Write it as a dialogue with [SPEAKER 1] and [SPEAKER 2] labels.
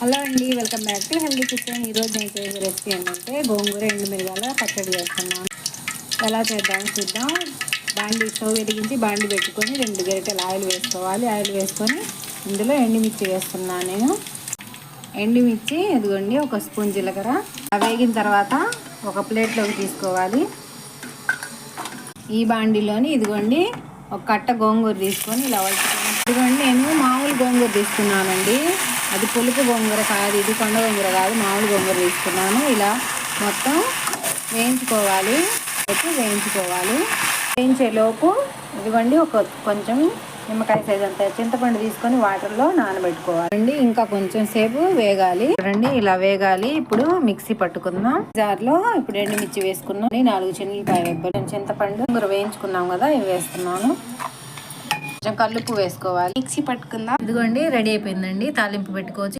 [SPEAKER 1] Hello అండి, welcome back to healthy kitchen. ఈరోజు నేను చేసే రెసిపీ ఏంటంటే గోంగూర ఎండుమిరగాయల పచ్చడి చేస్తున్నాను. ఎలా చేద్దామో చూద్దాం. స్టవ్ వెలిగించి బాండి పెట్టుకొని 2 గరిటెలు ఆయిల్ వేసుకోవాలి. ఆయిల్ వేసుకొని ఇందులో ఎండుమిర్చి వేస్తున్నాను నేను. ఎండుమిర్చి ఇదిగోండి, 1 స్పూన్ జీలకర్ర. వేగిన తర్వాత ఒక ప్లేట్లోకి తీసుకోవాలి. ఈ బాండిలోని ఇదిగోండి ఒక కట్ట గోంగూర తీసుకొని ఇలా వలుచుకొని, ఇదిగోండి నేను మామూలు గోంగూర తీసుకున్నానండి. అది పులుపు గోంగూర కాదు, ఇది కొండ గోంగూర కాదు, మామూలు గోంగూర తీసుకున్నాను. ఇలా మొత్తం వేయించుకోవాలి. వేయించేలోపు ఇదిగోండి కొంచెం నిమ్మకాయ సైజ్ అంత చింతపండు తీసుకొని వాటర్లో నానబెట్టుకోవాలి. ఇంకా కొంచెం సేపు వేగాలి. చూడండి ఇలా వేగాలి. ఇప్పుడు మిక్సీ పట్టుకుందాం. జార్లో ఇప్పుడు ఎండుమిర్చి వేసుకున్నాం, 4 చిన్నులపాయ రెబ్బలు, చింతపండు వేయించుకున్నాం కదా, ఇవి వేస్తున్నాను. కొంచెం కల్లుప్పు వేసుకోవాలి. మిక్సీ పట్టుకుందాం. ఇదిగోండి రెడీ అయిపోయిందండి. తాలింపు పెట్టుకోవచ్చు.